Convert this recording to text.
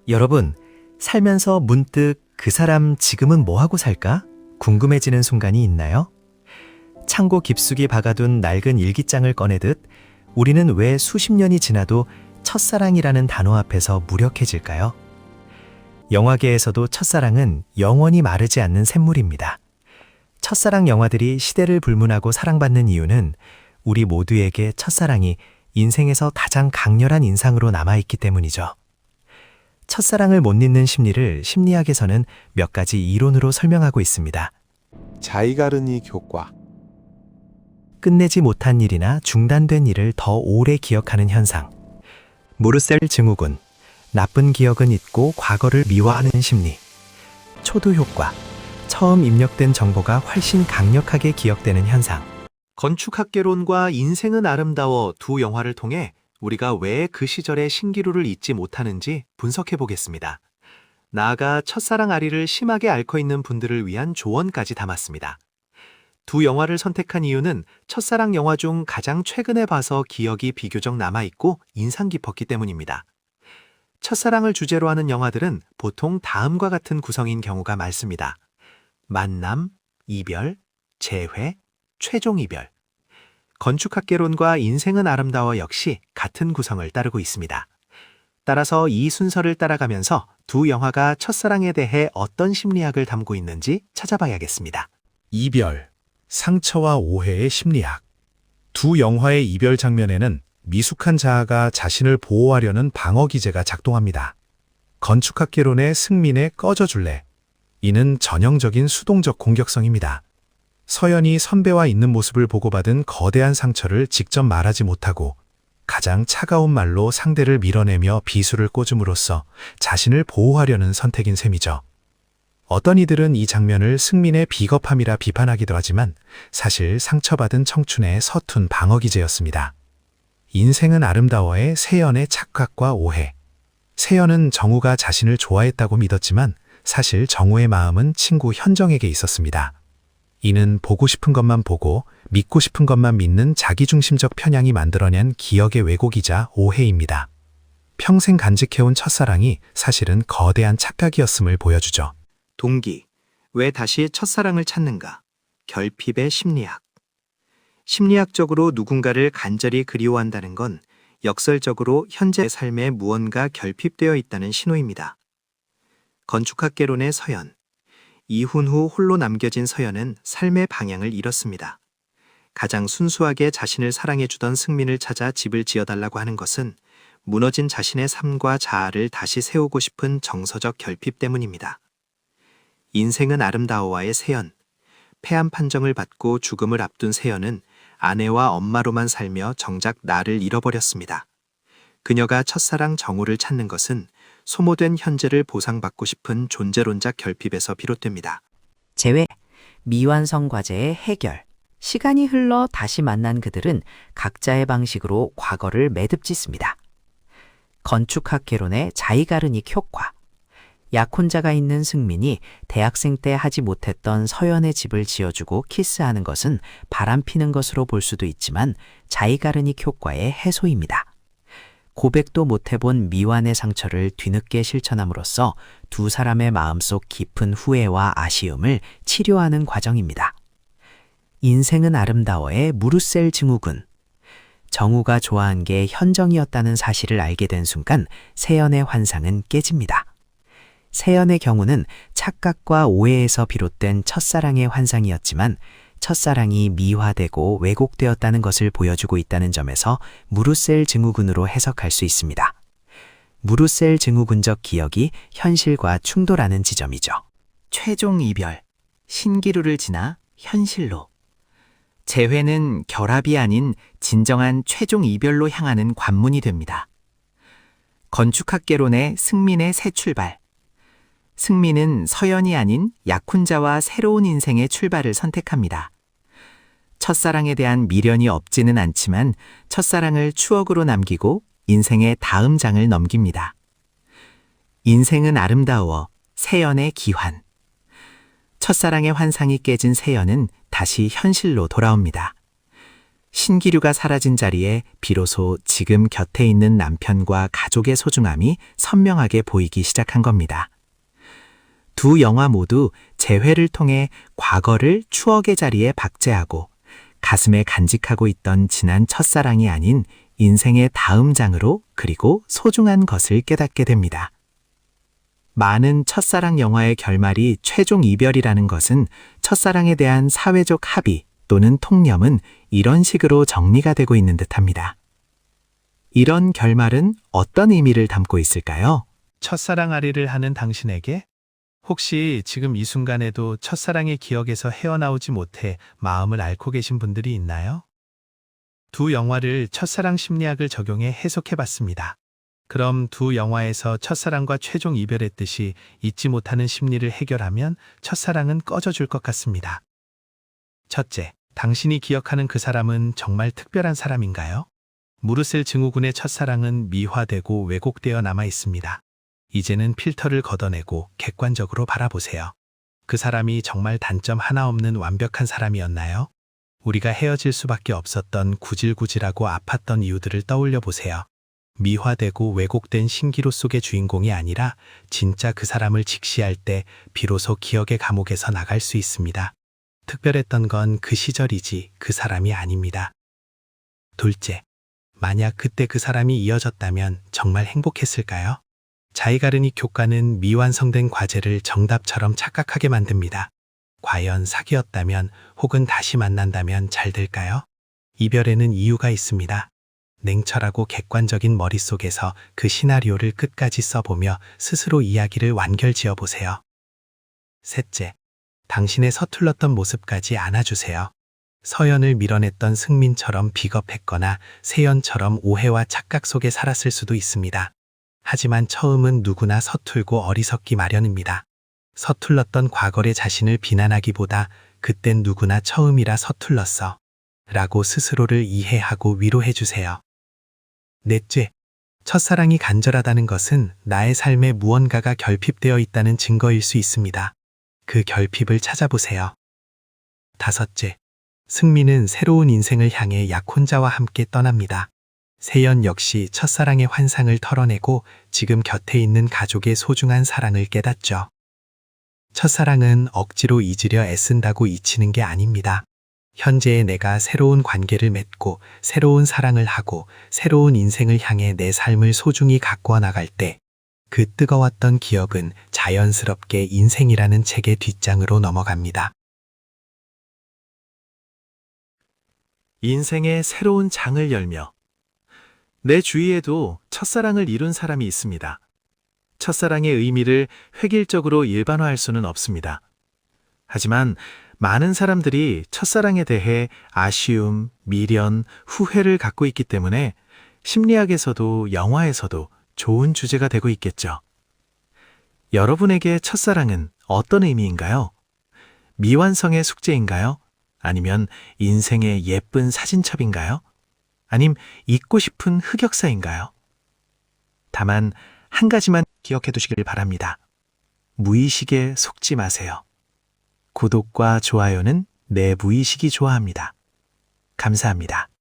여러분, 살면서 문득 그 사람 지금은 뭐 하고 살까? 궁금해지는 순간이 있나요? 창고 깊숙이 박아둔 낡은 일기장을 꺼내듯 우리는 왜 수십 년이 지나도 첫사랑이라는 단어 앞에서 무력해질까요? 영화계에서도 첫사랑은 영원히 마르지 않는 샘물입니다. 첫사랑 영화들이 시대를 불문하고 사랑받는 이유는 우리 모두에게 첫사랑이 인생에서 가장 강렬한 인상으로 남아있기 때문이죠. 첫사랑을 못 잊는 심리를 심리학에서는 몇 가지 이론으로 설명하고 있습니다. 자이가르닉 효과. 끝내지 못한 일이나 중단된 일을 더 오래 기억하는 현상. 무르셀 증후군. 나쁜 기억은 잊고 과거를 미화하는 심리. 초두 효과. 처음 입력된 정보가 훨씬 강력하게 기억되는 현상. 건축학개론과 인생은 아름다워 두 영화를 통해 우리가 왜 그 시절의 신기루를 잊지 못하는지 분석해 보겠습니다. 나아가 첫사랑 아리를 심하게 앓고 있는 분들을 위한 조언까지 담았습니다. 두 영화를 선택한 이유는 첫사랑 영화 중 가장 최근에 봐서 기억이 비교적 남아있고 인상 깊었기 때문입니다. 첫사랑을 주제로 하는 영화들은 보통 다음과 같은 구성인 경우가 많습니다. 만남, 이별, 재회, 최종 이별. 건축학개론과 인생은 아름다워 역시 같은 구성을 따르고 있습니다. 따라서 이 순서를 따라가면서 두 영화가 첫사랑에 대해 어떤 심리학을 담고 있는지 찾아봐야겠습니다. 이별, 상처와 오해의 심리학. 두 영화의 이별 장면에는 미숙한 자아가 자신을 보호하려는 방어 기제가 작동합니다. 건축학개론의 승민의 꺼져줄래. 이는 전형적인 수동적 공격성입니다. 서연이 선배와 있는 모습을 보고받은 거대한 상처를 직접 말하지 못하고 가장 차가운 말로 상대를 밀어내며 비수를 꽂음으로써 자신을 보호하려는 선택인 셈이죠. 어떤 이들은 이 장면을 승민의 비겁함이라 비판하기도 하지만 사실 상처받은 청춘의 서툰 방어 기제였습니다. 인생은 아름다워의 세연의 착각과 오해. 세연은 정우가 자신을 좋아했다고 믿었지만 사실 정우의 마음은 친구 현정에게 있었습니다. 이는 보고 싶은 것만 보고 믿고 싶은 것만 믿는 자기중심적 편향이 만들어낸 기억의 왜곡이자 오해입니다. 평생 간직해온 첫사랑이 사실은 거대한 착각이었음을 보여주죠. 동기, 왜 다시 첫사랑을 찾는가? 결핍의 심리학. 심리학적으로 누군가를 간절히 그리워한다는 건 역설적으로 현재 삶에 무언가 결핍되어 있다는 신호입니다. 건축학개론의 서연. 이혼 후 홀로 남겨진 서연은 삶의 방향을 잃었습니다. 가장 순수하게 자신을 사랑해주던 승민을 찾아 집을 지어달라고 하는 것은 무너진 자신의 삶과 자아를 다시 세우고 싶은 정서적 결핍 때문입니다. 인생은 아름다워와의 세연. 폐암 판정을 받고 죽음을 앞둔 세연은 아내와 엄마로만 살며 정작 나를 잃어버렸습니다. 그녀가 첫사랑 정우를 찾는 것은 소모된 현재를 보상받고 싶은 존재론적 결핍에서 비롯됩니다. 재회, 미완성 과제의 해결. 시간이 흘러 다시 만난 그들은 각자의 방식으로 과거를 매듭짓습니다. 건축학개론의 자이가르닉 효과. 약혼자가 있는 승민이 대학생 때 하지 못했던 서연의 집을 지어주고 키스하는 것은 바람피는 것으로 볼 수도 있지만 자이가르닉 효과의 해소입니다. 고백도 못해본 미완의 상처를 뒤늦게 실천함으로써 두 사람의 마음속 깊은 후회와 아쉬움을 치료하는 과정입니다. 인생은 아름다워의 무르셀 증후군. 정우가 좋아한 게 현정이었다는 사실을 알게 된 순간 세연의 환상은 깨집니다. 세연의 경우는 착각과 오해에서 비롯된 첫사랑의 환상이었지만 첫사랑이 미화되고 왜곡되었다는 것을 보여주고 있다는 점에서 무르셀 증후군으로 해석할 수 있습니다. 무르셀 증후군적 기억이 현실과 충돌하는 지점이죠. 최종 이별, 신기루를 지나 현실로. 재회는 결합이 아닌 진정한 최종 이별로 향하는 관문이 됩니다. 건축학개론의 승민의 새 출발. 승민은 서연이 아닌 약혼자와 새로운 인생의 출발을 선택합니다. 첫사랑에 대한 미련이 없지는 않지만 첫사랑을 추억으로 남기고 인생의 다음 장을 넘깁니다. 인생은 아름다워, 세연의 기환. 첫사랑의 환상이 깨진 세연은 다시 현실로 돌아옵니다. 신기류가 사라진 자리에 비로소 지금 곁에 있는 남편과 가족의 소중함이 선명하게 보이기 시작한 겁니다. 두 영화 모두 재회를 통해 과거를 추억의 자리에 박제하고 가슴에 간직하고 있던 지난 첫사랑이 아닌 인생의 다음 장으로 그리고 소중한 것을 깨닫게 됩니다. 많은 첫사랑 영화의 결말이 최종 이별이라는 것은 첫사랑에 대한 사회적 합의 또는 통념은 이런 식으로 정리가 되고 있는 듯합니다. 이런 결말은 어떤 의미를 담고 있을까요? 첫사랑 아리를 하는 당신에게 혹시 지금 이 순간에도 첫사랑의 기억에서 헤어나오지 못해 마음을 앓고 계신 분들이 있나요? 두 영화를 첫사랑 심리학을 적용해 해석해봤습니다. 그럼 두 영화에서 첫사랑과 최종 이별했듯이 잊지 못하는 심리를 해결하면 첫사랑은 꺼져줄 것 같습니다. 첫째, 당신이 기억하는 그 사람은 정말 특별한 사람인가요? 무르셀 증후군의 첫사랑은 미화되고 왜곡되어 남아 있습니다. 이제는 필터를 걷어내고 객관적으로 바라보세요. 그 사람이 정말 단점 하나 없는 완벽한 사람이었나요? 우리가 헤어질 수밖에 없었던 구질구질하고 아팠던 이유들을 떠올려 보세요. 미화되고 왜곡된 신기루 속의 주인공이 아니라 진짜 그 사람을 직시할 때 비로소 기억의 감옥에서 나갈 수 있습니다. 특별했던 건 그 시절이지 그 사람이 아닙니다. 둘째, 만약 그때 그 사람이 이어졌다면 정말 행복했을까요? 자이가르니 교과는 미완성된 과제를 정답처럼 착각하게 만듭니다. 과연 사귀었다면 혹은 다시 만난다면 잘 될까요? 이별에는 이유가 있습니다. 냉철하고 객관적인 머릿속에서 그 시나리오를 끝까지 써보며 스스로 이야기를 완결지어 보세요. 셋째, 당신의 서툴렀던 모습까지 안아주세요. 서연을 밀어냈던 승민처럼 비겁했거나 세연처럼 오해와 착각 속에 살았을 수도 있습니다. 하지만 처음은 누구나 서툴고 어리석기 마련입니다. 서툴렀던 과거의 자신을 비난하기보다 그땐 누구나 처음이라 서툴렀어 라고 스스로를 이해하고 위로해주세요. 넷째, 첫사랑이 간절하다는 것은 나의 삶에 무언가가 결핍되어 있다는 증거일 수 있습니다. 그 결핍을 찾아보세요. 다섯째, 승민은 새로운 인생을 향해 약혼자와 함께 떠납니다. 세연 역시 첫사랑의 환상을 털어내고 지금 곁에 있는 가족의 소중한 사랑을 깨닫죠. 첫사랑은 억지로 잊으려 애쓴다고 잊히는 게 아닙니다. 현재의 내가 새로운 관계를 맺고 새로운 사랑을 하고 새로운 인생을 향해 내 삶을 소중히 가꾸어 나갈 때 그 뜨거웠던 기억은 자연스럽게 인생이라는 책의 뒷장으로 넘어갑니다. 인생의 새로운 장을 열며 내 주위에도 첫사랑을 이룬 사람이 있습니다. 첫사랑의 의미를 획일적으로 일반화할 수는 없습니다. 하지만 많은 사람들이 첫사랑에 대해 아쉬움, 미련, 후회를 갖고 있기 때문에 심리학에서도 영화에서도 좋은 주제가 되고 있겠죠. 여러분에게 첫사랑은 어떤 의미인가요? 미완성의 숙제인가요? 아니면 인생의 예쁜 사진첩인가요? 아님 잊고 싶은 흑역사인가요? 다만 한 가지만 기억해 두시길 바랍니다. 무의식에 속지 마세요. 구독과 좋아요는 내 무의식이 좋아합니다. 감사합니다.